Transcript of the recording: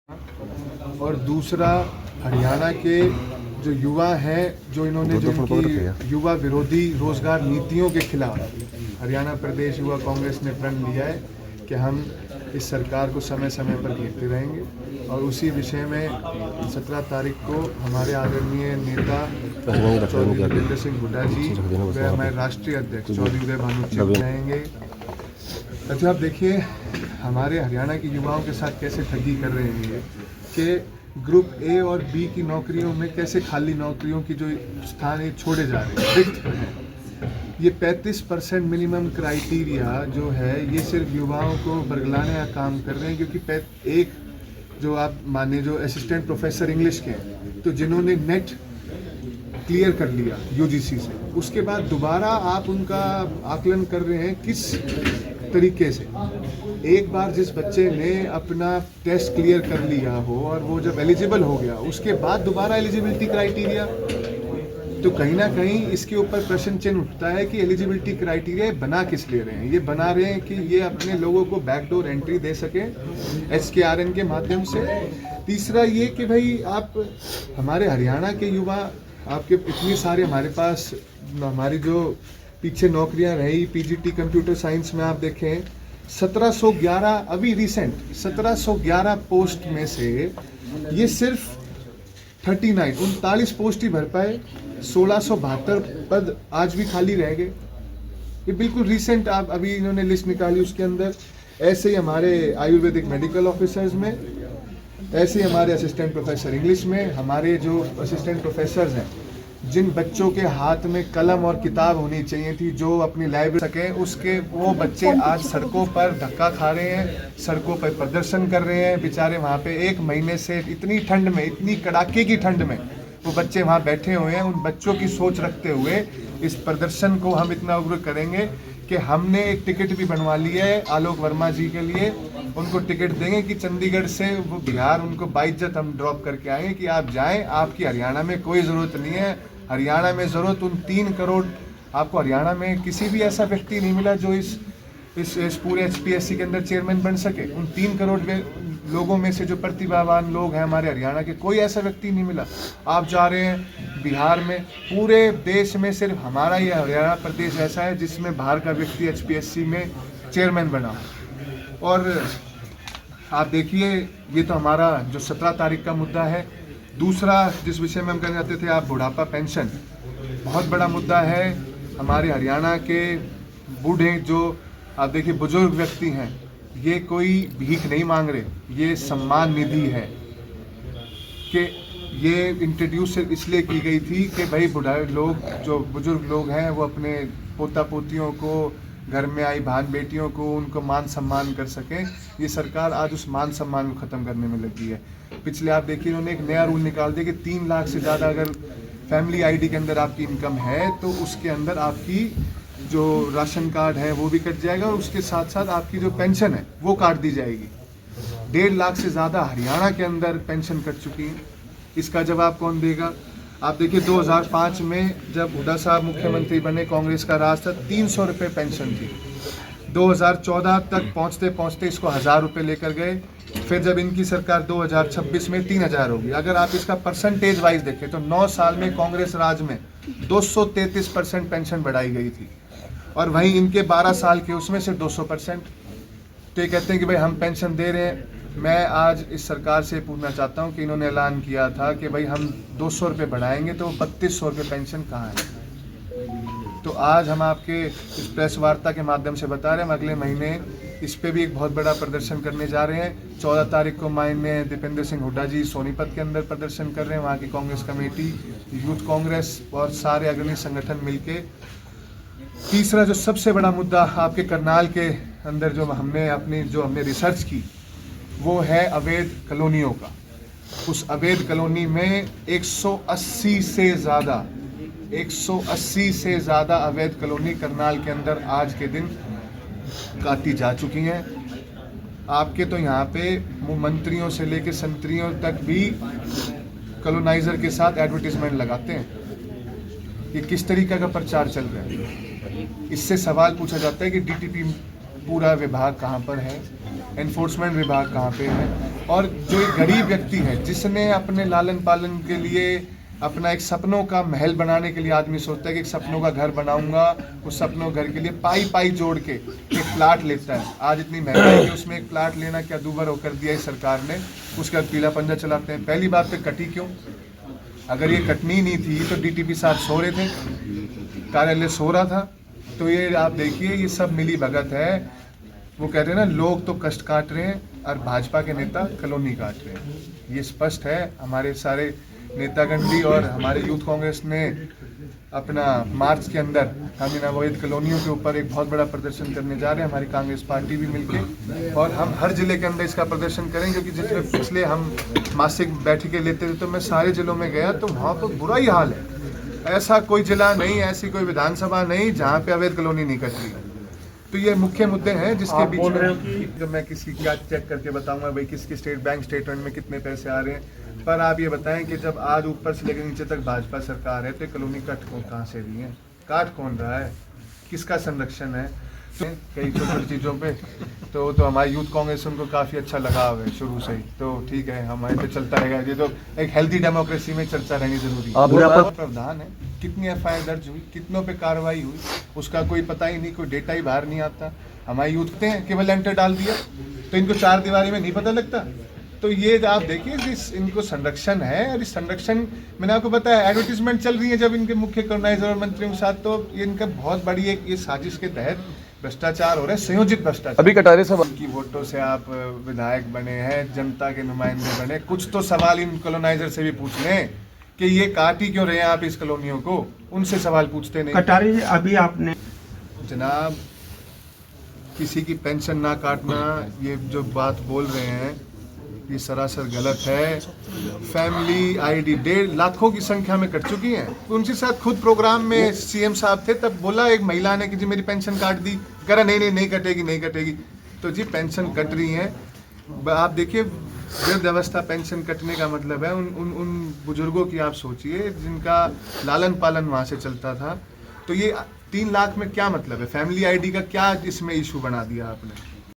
और दूसरा हरियाणा के जो युवा हैं, जो इन्होंने जो इनकी युवा विरोधी रोजगार नीतियों के खिलाफ हरियाणा प्रदेश युवा कांग्रेस ने प्रण लिया है कि हम इस सरकार को समय समय पर घेरते रहेंगे। और उसी विषय में 17 तारीख को हमारे आदरणीय नेता चौधरी दीपेंद्र सिंह हुड्डा जी व हमारे राष्ट्रीय अध्यक्ष चौधरी उदय भानु रहेंगे। अच्छा, आप देखिए हमारे हरियाणा के युवाओं के साथ कैसे ठगी कर रहे हैं कि ग्रुप ए और बी की नौकरियों में कैसे खाली नौकरियों की जो स्थान है छोड़े जा रहे हैं, रिक्त हैं। ये 35% मिनिमम क्राइटेरिया जो है ये सिर्फ युवाओं को बरगलाने का काम कर रहे हैं, क्योंकि एक जो आप माने जो असिस्टेंट प्रोफेसर इंग्लिश के हैं, तो जिन्होंने नेट क्लियर कर लिया यूजीसी से, उसके बाद दोबारा आप उनका आकलन कर रहे हैं किस तरीके से। एक बार जिस बच्चे ने अपना टेस्ट क्लियर कर लिया हो और वो जब एलिजिबल हो गया, उसके बाद दोबारा एलिजिबिलिटी क्राइटेरिया, तो कहीं ना कहीं इसके ऊपर प्रश्न चिन्ह उठता है कि एलिजिबिलिटी क्राइटेरिया बना किस ले रहे हैं। ये बना रहे हैं कि ये अपने लोगों को बैकडोर एंट्री दे सके SKRN के माध्यम से। तीसरा ये कि भाई आप हमारे हरियाणा के युवा, आपके इतनी सारे हमारे पास हमारी जो पीछे नौकरियां रही PGT कंप्यूटर साइंस में आप देखें 1711 अभी रिसेंट 1711 पोस्ट में से ये सिर्फ 39 पोस्ट ही भर पाए, 1672 पद आज भी खाली रह गए। ये बिल्कुल रिसेंट आप अभी इन्होंने लिस्ट निकाली, उसके अंदर ऐसे ही हमारे आयुर्वेदिक मेडिकल ऑफिसर्स में, ऐसे ही हमारे असिस्टेंट प्रोफेसर इंग्लिश में, हमारे जो असिस्टेंट प्रोफेसर्स हैं जिन बच्चों के हाथ में कलम और किताब होनी चाहिए थी जो अपनी लाइब्रेरी सके, उसके वो बच्चे आज सड़कों पर धक्का खा रहे हैं, सड़कों पर प्रदर्शन कर रहे हैं। बेचारे वहाँ पे 1 महीने से इतनी ठंड में, इतनी कड़ाके की ठंड में वो बच्चे वहाँ बैठे हुए हैं। उन बच्चों की सोच रखते हुए इस प्रदर्शन को हम इतना उग्र करेंगे कि हमने एक टिकट भी बनवा लिया है आलोक वर्मा जी के लिए। उनको टिकट देंगे कि चंडीगढ़ से वो बिहार उनको बाइज्जत हम ड्रॉप करके आएंगे कि आप जाएं, आपकी हरियाणा में कोई ज़रूरत नहीं है। हरियाणा में ज़रूरत उन 3 करोड़, आपको हरियाणा में किसी भी ऐसा व्यक्ति नहीं मिला जो इस पूरे HPSC के अंदर चेयरमैन बन सके। उन 3 करोड़ लोगों में से जो प्रतिभावान लोग हैं हमारे हरियाणा के, कोई ऐसा व्यक्ति नहीं मिला। आप जा रहे हैं बिहार में, पूरे देश में सिर्फ हमारा ये हरियाणा प्रदेश ऐसा है जिसमें बाहर का व्यक्ति HPSC में चेयरमैन बना। और आप देखिए ये तो हमारा जो 17 तारीख का मुद्दा है। दूसरा जिस विषय में हम कहना चाहते थे, आप बुढ़ापा पेंशन, बहुत बड़ा मुद्दा है। हमारे हरियाणा के बूढ़े जो आप देखिए बुजुर्ग व्यक्ति हैं, ये कोई भीख नहीं मांग रहे, ये सम्मान निधि है कि ये इंट्रोड्यूस इसलिए की गई थी कि भाई बुढ़ाए लोग, जो बुजुर्ग लोग हैं, वो अपने पोता पोतियों को, घर में आई बहन बेटियों को, उनको मान सम्मान कर सकें। ये सरकार आज उस मान सम्मान को ख़त्म करने में लगी है। पिछले आप देखिए इन्होंने एक नया रूल निकाल दिया कि 3 लाख से ज़्यादा अगर फैमिली ID के अंदर आपकी इनकम है तो उसके अंदर आपकी जो राशन कार्ड है वो भी कट जाएगा और उसके साथ साथ आपकी जो पेंशन है वो काट दी जाएगी। 1.5 लाख से ज़्यादा हरियाणा के अंदर पेंशन कट चुकी है। इसका जवाब कौन देगा? आप देखिए 2005 में जब हुड्डा साहब मुख्यमंत्री बने, कांग्रेस का राज था, 300 रुपये पेंशन थी। 2014 तक पहुंचते पहुंचते इसको 1000 रुपये लेकर गए। फिर जब इनकी सरकार 2026 में 3000 होगी। अगर आप इसका परसेंटेज वाइज देखें तो 9 साल में कांग्रेस राज में 233% पेंशन बढ़ाई गई थी, और वहीं इनके 12 साल के उसमें से 200%। तो ये कहते हैं कि भाई हम पेंशन दे रहे हैं। मैं आज इस सरकार से पूछना चाहता हूं कि इन्होंने ऐलान किया था कि भाई हम 200 रुपये बढ़ाएंगे, तो 3200 रुपये पेंशन कहाँ है? तो आज हम आपके इस प्रेस वार्ता के माध्यम से बता रहे हैं, हम अगले महीने इस पे भी एक बहुत बड़ा प्रदर्शन करने जा रहे हैं। 14 तारीख को माननीय दीपेंद्र सिंह हुड्डा जी सोनीपत के अंदर प्रदर्शन कर रहे हैं, वहाँ की कांग्रेस कमेटी, यूथ कांग्रेस और सारे अग्रणी संगठन मिलके। तीसरा जो सबसे बड़ा मुद्दा आपके करनाल के अंदर जो हमने रिसर्च की, वो है अवैध कॉलोनियों का। उस अवैध कॉलोनी में 180 से ज़्यादा अवैध कॉलोनी करनाल के अंदर आज के दिन काटी जा चुकी हैं। आपके तो यहाँ पे मंत्रियों से लेकर संतरियों तक भी कॉलोनाइजर के साथ एडवर्टीजमेंट लगाते हैं। ये किस तरीके का प्रचार चल रहा है? इससे सवाल पूछा जाता है कि DTP पूरा विभाग कहाँ पर है, एनफोर्समेंट विभाग कहाँ पे है, और जो एक गरीब व्यक्ति है जिसने अपने लालन पालन के लिए अपना एक सपनों का महल बनाने के लिए आदमी सोचता है कि एक सपनों का घर बनाऊंगा, उस सपनों घर के लिए पाई पाई जोड़ के एक प्लाट लेता है। आज इतनी महंगाई है, उसमें एक प्लाट लेना क्या दूभर होकर दिया इस सरकार ने, उसका पीला पंजा चलाते हैं। पहली बात पे कटी क्यों? अगर ये कटनी नहीं थी तो डीटीपी साहब सो रहे थे, कार्यालय सो रहा था। तो ये आप देखिए, ये सब मिली भगत है। वो कहते हैं ना, लोग तो कष्ट काट रहे हैं और भाजपा के नेता कॉलोनी काट रहे हैं। ये स्पष्ट है। हमारे सारे नेतागण भी और हमारे यूथ कांग्रेस ने अपना मार्च के अंदर हम इन अवैध कॉलोनियों के ऊपर एक बहुत बड़ा प्रदर्शन करने जा रहे हैं, हमारी कांग्रेस पार्टी भी मिलके। और हम हर जिले के अंदर इसका प्रदर्शन करेंगे, क्योंकि जिसमें पिछले हम मासिक बैठकें लेते थे तो मैं सारे जिलों में गया तो वहाँ पर बुरा ही हाल है। ऐसा कोई जिला नहीं, ऐसी कोई विधानसभा नहीं जहाँ पे अवैध कॉलोनी नहीं कट रही। तो ये मुख्य मुद्दे हैं जिसके बीच में जब मैं किसी क्या चेक करके बताऊंगा भाई किसकी स्टेट बैंक स्टेटमेंट में कितने पैसे आ रहे हैं। पर आप ये बताएं कि जब आज ऊपर से लेकर नीचे तक भाजपा सरकार है तो कॉलोनी कट कहाँ से रही है, काट कौन रहा है, किसका संरक्षण है? तो कई छोटी छोटी चीज़ों पे तो हमारी यूथ कांग्रेस उनको काफ़ी अच्छा लगाव है शुरू से ही। तो ठीक है, हमारे पे चलता रहेगा। ये तो एक हेल्दी डेमोक्रेसी में चर्चा रहनी जरूरी है। प्रावधान है, कितनी एफआईआर दर्ज हुई, कितनों पे कार्रवाई हुई, उसका कोई पता ही नहीं, कोई डेटा ही बाहर नहीं आता। हमारे यूथ ने केवल एंटर डाल दिया तो इनको चार दीवारी में नहीं पता लगता। तो ये आप देखिए, इनको संरक्षण है। और इस संरक्षण मैंने आपको बताया, एडवर्टीजमेंट चल रही है जब इनके मुख्य कॉर्गेनाइजर और मंत्रियों के साथ, तो ये इनका बहुत बड़ी एक ये साजिश के तहत भ्रष्टाचार हो रहा है, संयोजित भ्रष्टाचार। अभी कटारे साहब की वोटों से आप विधायक बने हैं, जनता के नुमाइंदे बने, कुछ तो सवाल इन कॉलोनाइजर से भी पूछ लें कि ये काट ही क्यों रहे हैं आप इस कॉलोनियों को। उनसे सवाल पूछते नहीं। कटारे जी, अभी आपने जनाब किसी की पेंशन ना काटना, ये जो बात बोल रहे हैं ये सरासर गलत है। फैमिली आईडी 1.5 लाखों की संख्या में कट चुकी है। उनके साथ खुद प्रोग्राम में सीएम साहब थे, तब बोला एक महिला ने कि जी मेरी पेंशन काट दी, कह रहा नहीं कटेगी, नहीं कटेगी। तो जी पेंशन कट रही है। आप देखिए, वृद्ध अवस्था पेंशन कटने का मतलब है उन बुजुर्गों की आप सोचिए जिनका लालन पालन वहाँ से चलता था। तो ये 3 लाख में क्या मतलब है? फैमिली आईडी का क्या इसमें इशू बना दिया आपने?